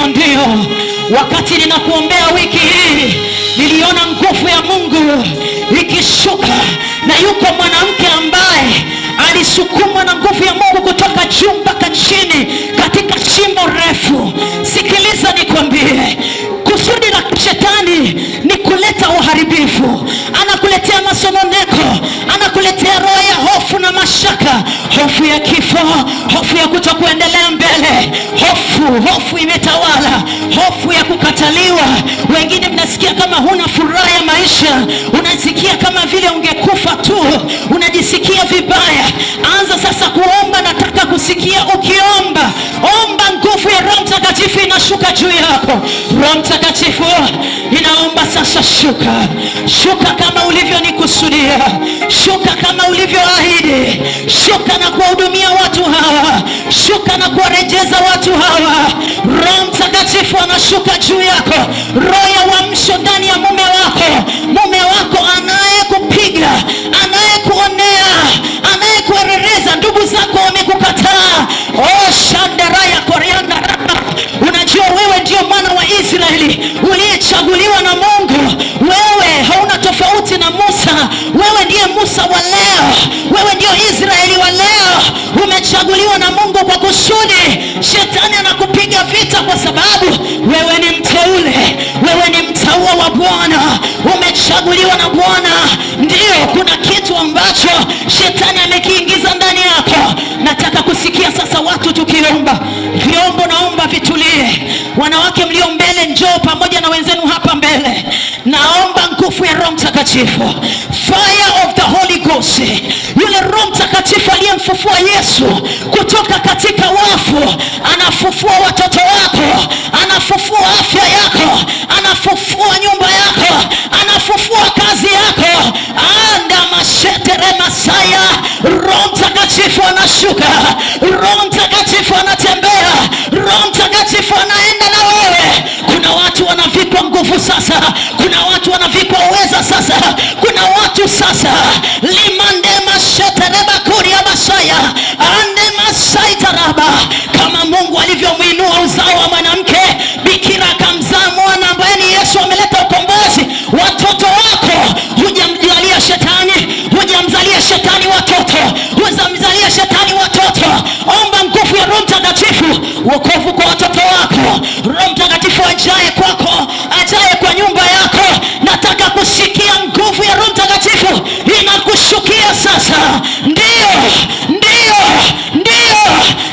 Ndio, wakati ninakuombea wiki hii niliona nguvu ya Mungu ikishuka, na yuko mwanamke ambaye alisukumwa na nguvu ya Mungu kutoka juu mpaka chini katika shimo refu. Sikiliza nikwambie, kusudi la shetani ni kuleta uharibifu. Anakuletea masononeko, anakuletea roho ya hofu na mashaka, hofu ya kifo, hofu ya kutokuendelea mbele, hofu imetawala, hofu ya kukataliwa. Wengine mnasikia kama huna furaha ya maisha, unasikia kama vile ungekufa tu, unajisikia vibaya. Anza sasa kuomba. Nataka kusikia ukiomba. Omba, nguvu ya Roho Mtakatifu inashuka juu yako. Roho Mtakatifu, ninaomba sasa, shuka kama ulivyonikusudia, shuka kama ulivyoahidi, shuka na kuwahudumia watu hawa, shuka na kuwarejeza watu hawa. Roho Mtakatifu anashuka juu yako, roho ya uamsho ndani ya mume wako anayekupiga, anayekuonea, anayekuerereza. Ndugu zako wamekukataa. Shandaraya korianda. Unajua wewe ndio mwana wa Israeli uliyechaguliwa na Mungu. Wewe hauna tofauti na Musa. Wewe ndiye Musa wa leo, wewe ndio Israeli wa leo. Umechaguliwa na Mungu kwa kusudi. Shetani anakupiga vita kwa sababu wewe ni mteule, wewe ni mtaua wa Bwana, umechaguliwa na Bwana. Ndio, kuna kitu ambacho shetani amekiingiza ndani yako. Nataka kusikia sasa watu tukiomba. Vyombo naomba vitulie. Wanawake mlio mbele, njoo pamoja na wenzenu hapa mbele. Naomba nguvu ya Roho Mtakatifu, fire of the Holy Ghost. Yule Roho Mtakatifu aliyemfufua Yesu kutoka katika wafu, anafufua watoto wako, anafufua afya yako, anafufua nyumba yako, anafufua kazi yako. Anda mashetere masaya. Roho Mtakatifu anashuka, Roho Mtakatifu anatembea, Roho Mtakatifu anaenda na wewe. Kuna watu wanavikwa nguvu sasa, kuna watu wanavikwa uweza sasa, kuna watu sasa limande mashetereba kuria masaya ande masaitaraba. Kama Mungu alivyomwinua uzao wa mwanamke bikira akamzaa mwana ambaye ni Yesu, ameleta ukombozi. Watoto wako hujamjalia shetani, hujamzalia shetani watoto, hujamzalia shetani watoto. Omba nguvu ya Roho Mtakatifu, wokovu kwa watoto wako. Roho Mtakatifu ajaye kwako, ajaye kwa nyumba yako. Nataka kusikia nguvu ya Roho Mtakatifu inakushukia sasa. Ndio.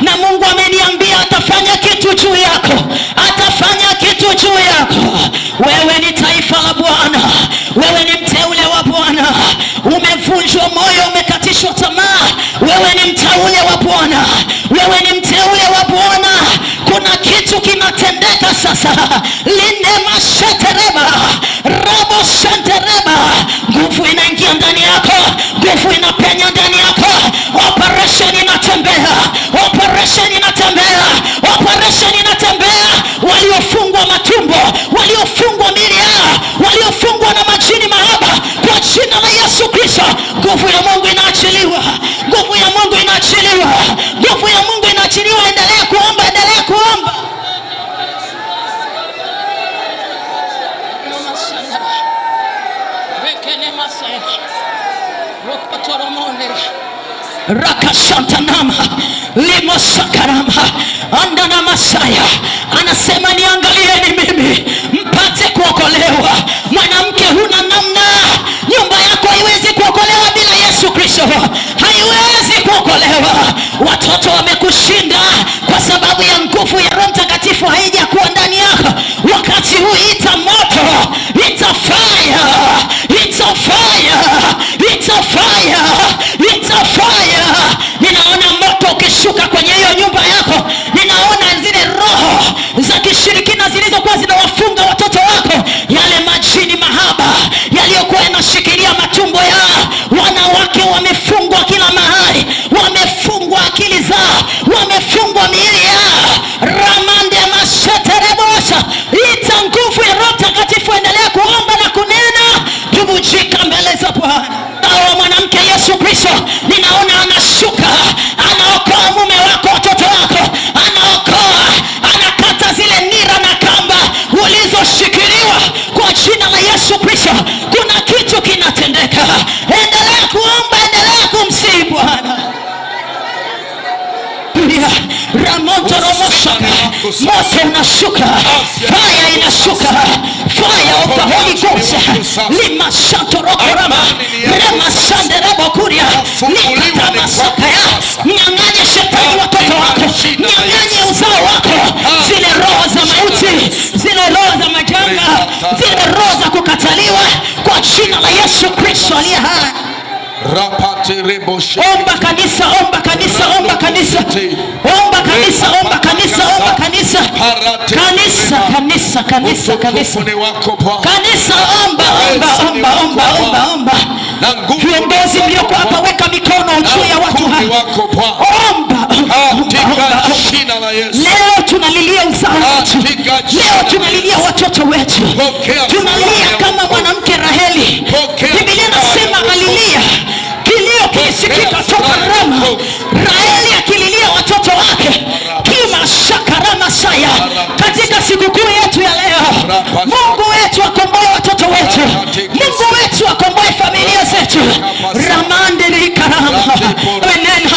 Na Mungu ameniambia atafanya kitu juu yako, atafanya kitu juu yako. Wewe ni taifa la Bwana, wewe ni mteule wa Bwana. Umevunjwa moyo, umekatishwa tamaa, wewe ni mteule wa Bwana, wewe ni mteule wa Bwana. Kuna kitu kinatendeka sasa. Linde mashetereba rabo shantereba. Nguvu inaingia ndani yako, nguvu inapenya ndani yako. Operation inatembea, operation inatembea, operation inatembea. Waliofungwa matumbo, waliofungwa miili yao, waliofungwa na majini mahaba, kwa jina la Yesu Kristo, nguvu ya Mungu inaachiliwa, nguvu ya Mungu inaachiliwa, nguvu ya Mungu inaachiliwa. Endelea kuomba, endelea kuomba. Rakashantanama limosakarama andana masaya. Anasema niangalieni mimi mpate kuokolewa. Mwanamke, huna namna. Nyumba yako haiwezi kuokolewa bila Yesu Kristo, haiwezi kuokolewa. Watoto wamekushinda kwa sababu ya nguvu ya Roho Mtakatifu haijakuwa ndani yako. Wakati huu ita moto, ita fire, ita fire, ita fire, ita fire. Ninaona moto ukishuka kwenye hiyo nyumba yako. Ninaona zile roho za kishirikina zilizokuwa zinawafunga watoto wako, yale majini mahaba yaliyokuwa yanashikilia matumbo yao. Wanawake wamefungwa kila mahali, wamefungwa akili zao, wamefungwa miili yao. Ramande masheterebosha. Ita nguvu ya Roho Mtakatifu, endelea kuomba na kunena. Tubujika mbele za Bwana. Mwanamke Yesu Kristo kuria ramoto romoshaka. Moto unashuka, fire inashuka, fire of the Holy Ghost. Lima shatorokorama rema sanderebo kuria nikatama sakaya. Nyang'anye shetani watoto wako, nyang'anye uzao wako, zile roho za mauti, zile roho za majanga, zile roho za kukataliwa, kwa jina la Yesu Kristo aliye hai. Omba kanisa, omba kanisa, omba kanisa, omba kanisa, omba kanisa, omba kanisa, kanisa, kanisa, kanisa, kanisa, kanisa, omba, omba, omba, omba, omba, omba. Viongozi mlioko hapa, weka mikono juu ya watu hawa. Omba, omba, omba. Leo tunalilia uzao wetu, leo tunalilia watoto wetu, tunalia kama mwanamke Raheli. Biblia inasema alilia, kilio kisikika toka Rama. Raheli akililia watoto wake kima shakarama saya. Katika sikukuu yetu ya leo, Mungu wetu akomboe watoto wetu, Mungu wetu akomboe familia zetu. Ramandeli karama wenena.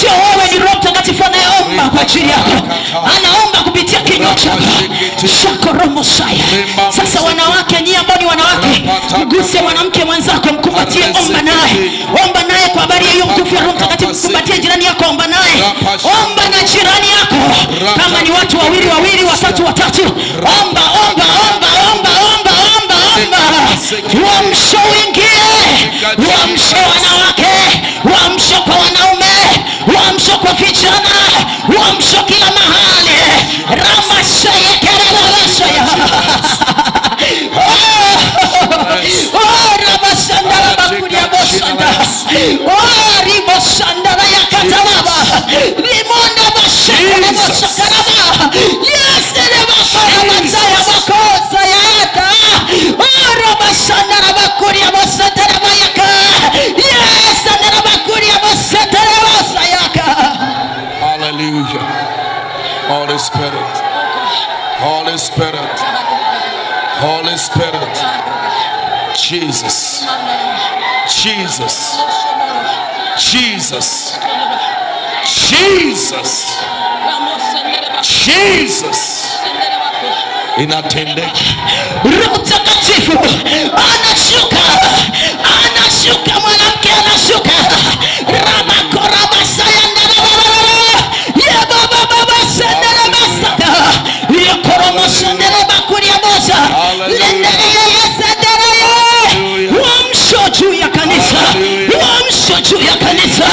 Sio wewe, ni Roho Mtakatifu anayeomba kwa ajili yako, anaomba kupitia kinywa chako. Shakoromo saya. Sasa wanawake, nyie ambao ni wanawake, mguse mwanamke mwenzako, mkumbatie, omba naye, omba naye kwa habari ya hiyo nguvu ya Roho Mtakatifu. Mkumbatie jirani yako, omba naye, omba na jirani yako. Kama ni watu wawili wawili, watatu watatu, omba, omba, omba, omba, omba, omba, omba. Uamsho uingie, uamsho wanawake, uamsho kwa wanaume, uamsho kwa vijana, uamsho kila mahali. Ramashaya kerelashaya. Oh, Ramashanda Rabakuria Boshanda. Oh, Riboshanda Yakatalaba. Rimonda Bashakara Boshakaraba. Yes, Rebakarabazaya Bakosa Yata. Oh, Ramashanda Rabakuria Boshanda Rabayaka. Yes, Rabakuria Boshanda Rabasayaka. Hallelujah. Holy Spirit, Holy Spirit, Holy Spirit, Jesus, Jesus, Jesus, Jesus, Jesus. Inatendeka. Roho Mtakatifu anashuka, anashuka, mwanamke anashuka. Ramakoraba sayandara. Ye baba baba sendere basata. Ye koromo sendere bakuria bosa. Lendere yesendere. Uamsho juu ya kanisa, uamsho juu ya kanisa,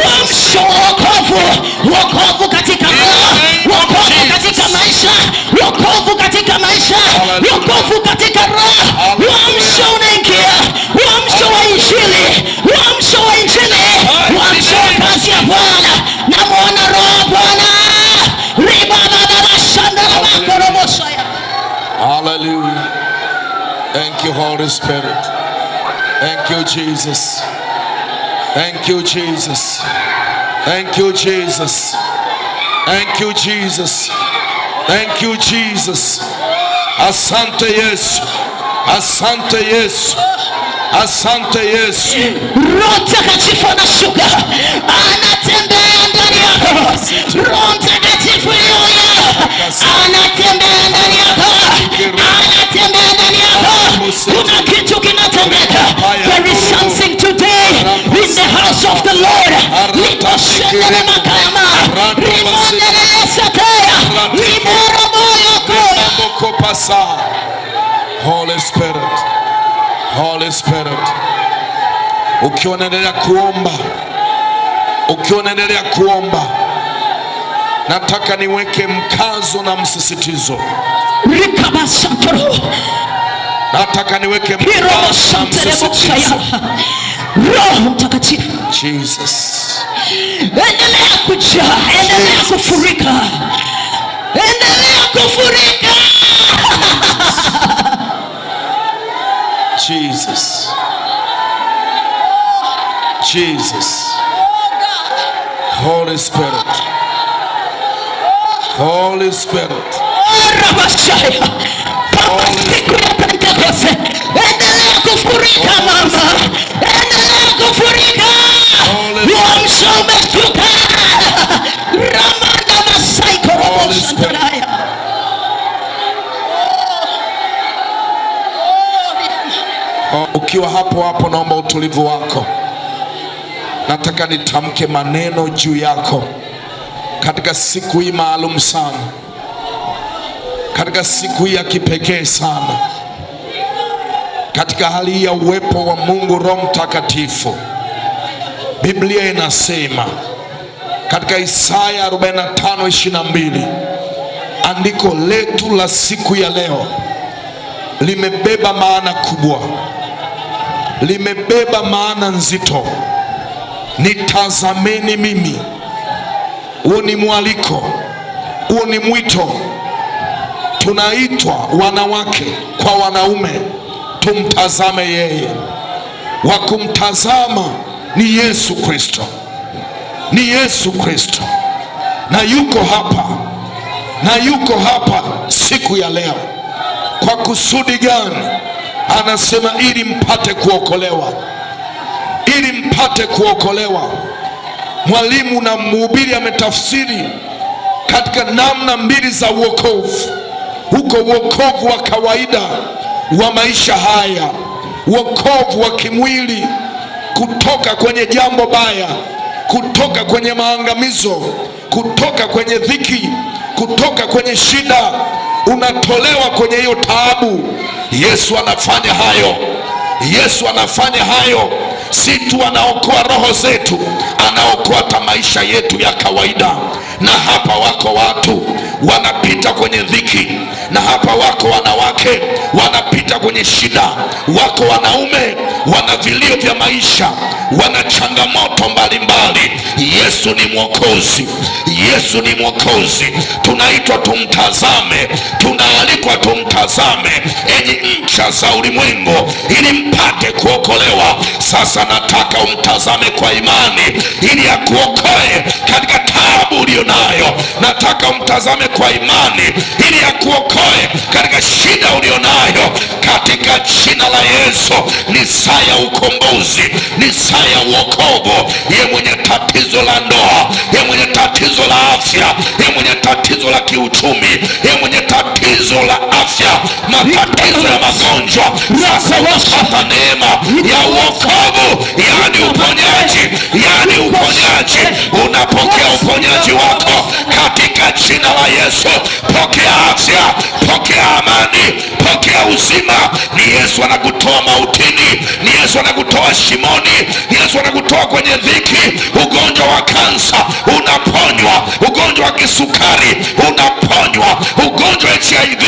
uamsho wokovu, wokovu katika roho, wokovu katika maisha, wokovu katika maisha, wokovu katika roho. Uamsho unaingia, uamsho wa injili, uamsho wa injili, uamsho wa kazi ya Bwana. Namuona roho Bwana. Hallelujah. Thank you, Holy Spirit. Thank you, Jesus. Thank you, Jesus. Thank you, Jesus. Thank you, Jesus. Thank you, Jesus. Asante Yesu. Asante Yesu. Asante Yesu. Roho Mtakatifu anashuka, anatembea ndani yako. Roho Mtakatifu yuya, anatembea ndani yako, anatembea ndani yako. Kuna kitu kinatendeka. There is something today in the house of the Lord. Liposhendele makama, limondele yesataya, limoro moyo kopasa. Holy Spirit, Holy Spirit, ukiwa unaendelea kuomba, ukiwa unaendelea kuomba, nataka niweke mkazo na msisitizo. Nataka niweke mkazo na msisitizo. Roho Mtakatifu, Jesus, endelea kujaa, endelea kufurika, endelea kufurika. Jesus, Jesus, Holy Spirit, Holy Spirit, endelea kufurika mama, endelea kufurika. Uamsho umeshuka. Ukiwa hapo hapo, naomba utulivu wako. Nataka nitamke maneno juu yako katika siku hii maalum sana, katika siku hii ya kipekee sana, katika hali hii ya uwepo wa Mungu Roho Mtakatifu. Biblia inasema katika Isaya 45:22, andiko letu la siku ya leo limebeba maana kubwa, limebeba maana nzito. Nitazameni mimi. Huo ni mwaliko, huo ni mwito. Tunaitwa wanawake kwa wanaume tumtazame yeye. Wa kumtazama ni Yesu Kristo, ni Yesu Kristo, na yuko hapa, na yuko hapa siku ya leo. Kwa kusudi gani? Anasema ili mpate kuokolewa, ili mpate kuokolewa. Mwalimu na mhubiri ametafsiri katika namna mbili za wokovu. Huko wokovu wa kawaida wa maisha haya, wokovu wa kimwili, kutoka kwenye jambo baya, kutoka kwenye maangamizo, kutoka kwenye dhiki, kutoka kwenye shida, unatolewa kwenye hiyo taabu. Yesu anafanya hayo. Yesu anafanya hayo. Si tu anaokoa roho zetu, anaokoa hata maisha yetu ya kawaida. Na hapa wako watu wanapita kwenye dhiki, na hapa wako wanawake wanapita kwenye shida, wako wanaume wana vilio vya maisha, wana changamoto mbalimbali. Yesu ni mwokozi, Yesu ni mwokozi. Tunaitwa tumtazame, tunaalikwa tumtazame, enyi ncha za ulimwengu, ili mpate kuokolewa. Sasa nataka umtazame kwa imani ili akuokoe katika taabu ulio nayo. Nataka umtazame kwa imani ili akuokoe katika shida ulio nayo, katika jina la Yesu. Ni saa ya ukombozi, ni saa ya uokovu. Ye mwenye tatizo la ndoa, ye mwenye tatizo la afya, ye mwenye tatizo la kiuchumi, ye mwenye tatizo la afya, matatizo ya magonjwa, sasa unapata neema ya uokovu, yani uponyaji, yani uponyaji. Unapokea uponyaji wako katika jina la Yesu. Pokea afya, pokea amani, pokea uzima. Ni Yesu anakutoa mautini, ni Yesu anakutoa shimoni, ni Yesu anakutoa kwenye dhiki. Ugonjwa wa kansa unaponywa, ugonjwa wa kisukari unaponywa, ugonjwa wa HIV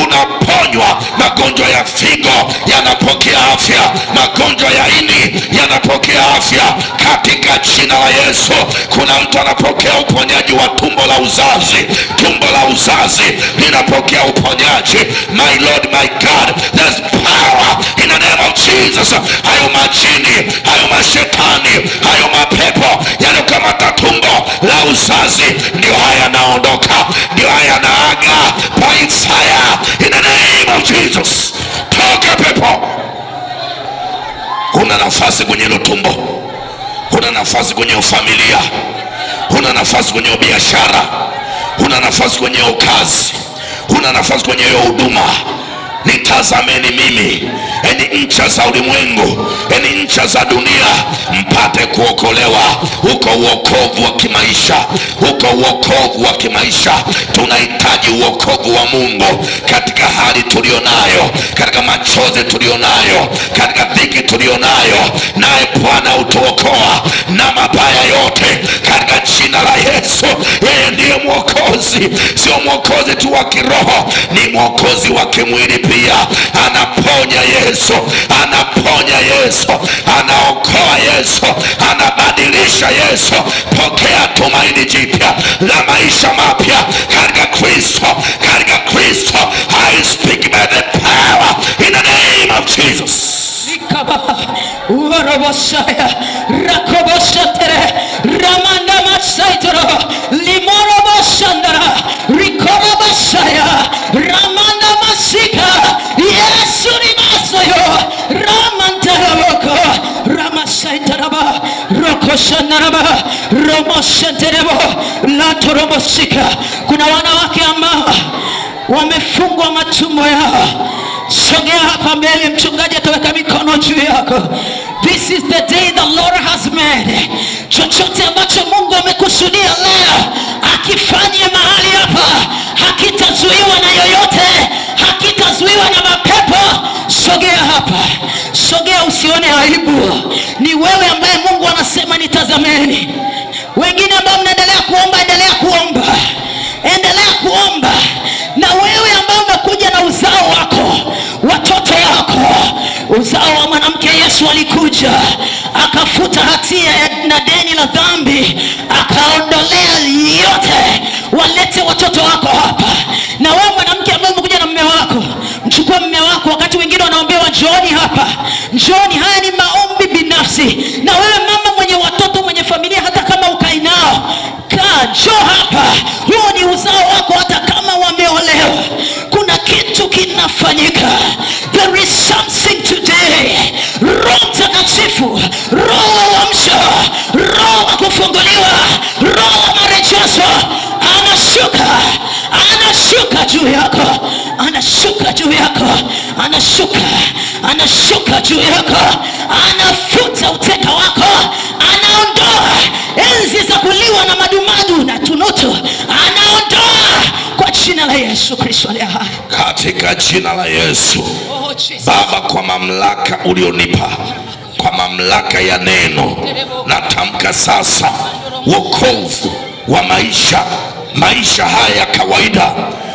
unaponywa, magonjwa ya figo yanapokea afya, magonjwa ya ini yanapokea afya katika jina la Yesu. Kuna mtu anapokea uponyaji wa tumbo la uzazi, tumbo la uzazi linapokea uponyaji. My Lord, my God, there's power in the name of Jesus. Hayo majini, hayo mashetani, hayo mapepo yanayokamata tumbo la uzazi, ndio haya naondoka, ndio haya naaga by fire in the name of Jesus. Toka pepo. Huna nafasi kwenye hilo tumbo, huna nafasi kwenye familia, huna nafasi kwenye biashara, huna nafasi kwenye ukazi, huna nafasi kwenye huduma. Nitazameni mimi, enyi ncha za ulimwengu, enyi ncha za dunia, mpate kuokolewa. Huko uokovu wa kimaisha, huko uokovu wa kimaisha. Tunahitaji uokovu wa Mungu katika hali tulionayo, katika machozi tulionayo, katika dhiki tulionayo. Naye Bwana utuokoa na mabaya yote katika jina la Yesu. Yeye ndiye mwokozi, sio mwokozi tu wa kiroho, ni mwokozi wa kimwili pia. Anaponya Yesu, anaponya Yesu, anaokoa Yesu, anabadilisha Yesu. Pokea tumaini jipya la maisha mapya katika Kristo, katika Kristo. I speak by the power in the name of Jesus. Uwarobosaya rakoboshatere ramanda masaitoro limoroboshandara rikorobosaya ramanda masika. Yesu ni masoyo ramantaraboko ramasaitaraba rokoshanaraba romoshaterebo latorobosika. Kuna wanawake ambao wamefungwa matumbo yao Sogea hapa mbele, mchungaji ataweka mikono juu yako. This is the day the Lord has made. Chochote ambacho Mungu amekusudia leo akifanye mahali hapa hakitazuiwa na yoyote, hakitazuiwa na mapepo. Sogea hapa, sogea, usione aibu. Ni wewe ambaye Mungu anasema nitazameni. Wengine ambao mnaendelea kuomba, endelea kuomba, endelea kuomba. Na wewe ambao umekuja na uzao wako, watoto wako, uzao wa mwanamke, Yesu alikuja akafuta hatia na deni la dhambi, akaondolea yote. Walete watoto wako hapa. Na wewe mwanamke ambaye umekuja na mume wako, mchukue mume wako. Wakati wengine wanaombewa, njooni hapa, njooni. Haya ni maombi binafsi. Na wewe mama mwenye watoto, mwenye familia, hata kama ukai nao, njoo hapa. Huo ni uzao wako, hata kama wameolewa. Kuna kitu kinafanyika. There is something today. Roho Mtakatifu, roho wa uamsho, roho wa kufunguliwa, roho wa marejesho anashuka, anashuka juu yako, anashuka juu yako, anashuka juu yako, anafuta uteka wako, anaondoa enzi za kuliwa na madumadu na tunutu, anaondoa kwa jina la Yesu Kristo aliye hai. Katika jina la Yesu. Baba, kwa mamlaka ulionipa, kwa mamlaka ya neno, natamka sasa wokovu wa maisha haya ya kawaida.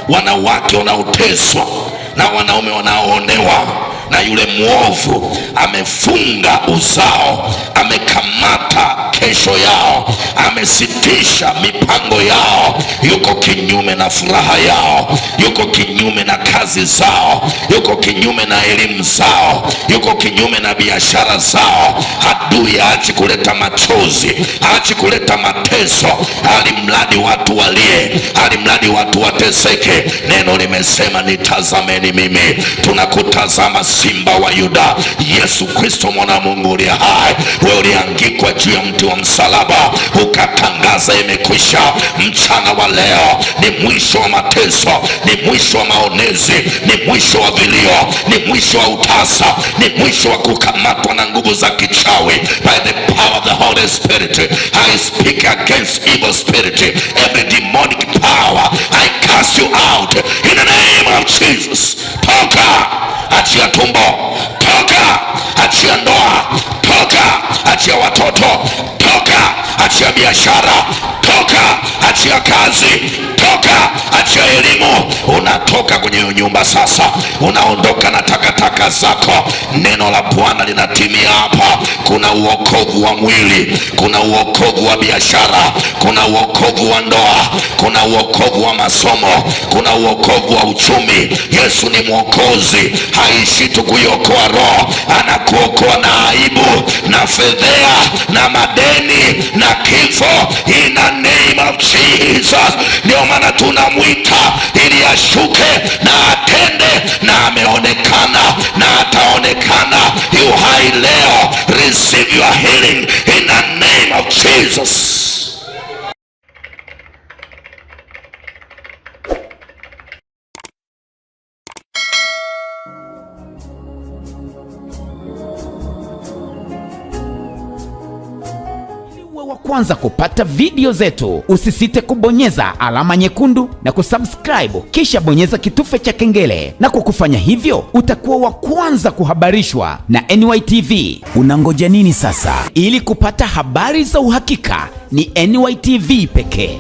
Wanawake wanaoteswa na wanaume wanaoonewa na yule mwovu amefunga uzao, amekamata kesho yao, amesitisha mipango yao, yuko kinyume na furaha yao, yuko kinyume na kazi zao, yuko kinyume na elimu zao, yuko kinyume na biashara zao. Adui haachi kuleta machozi, haachi kuleta mateso, alimradi watu walie, alimradi watu wateseke. Neno limesema nitazameni mimi. Tunakutazama Simba wa Yuda, Yesu Kristo mwana wa Mungu aliye hai. Wewe uliangikwa juu ya mti wa msalaba, ukatangaza imekwisha. Mchana wa leo ni mwisho wa mateso, ni mwisho wa maonezi, ni mwisho wa vilio, ni mwisho wa utasa, ni mwisho wa kukamatwa na nguvu za kichawi. By the power of the Holy Spirit, I speak against evil spirit, every demonic power, I cast you out in the name of Jesus. Toka, achia tumbo, toka, achia ndoa, toka, achia watoto, toka, achia biashara, toka, achia kazi, toka, achia elimu. Unatoka kwenye nyumba sasa, unaondoka na takataka zako. Neno la Bwana linatimia hapa. Kuna uokovu wa mwili, kuna uokovu wa biashara, kuna uokovu wa ndoa, kuna uokovu wa masomo, kuna uokovu wa uchumi. Yesu ni mwokozi, haishi tu kuiokoa roho, anakuokoa na aibu na fedhea na madeni na kifo. In the name of Jesus. Ndio maana tunamwita ili ashuke na atende, na ameonekana na ataonekana. You hai leo, receive your healing in the name of Jesus. Wa kwanza kupata video zetu, usisite kubonyeza alama nyekundu na kusubscribe, kisha bonyeza kitufe cha kengele, na kwa kufanya hivyo utakuwa wa kwanza kuhabarishwa na NYTV. Unangoja nini sasa? Ili kupata habari za uhakika, ni NYTV pekee.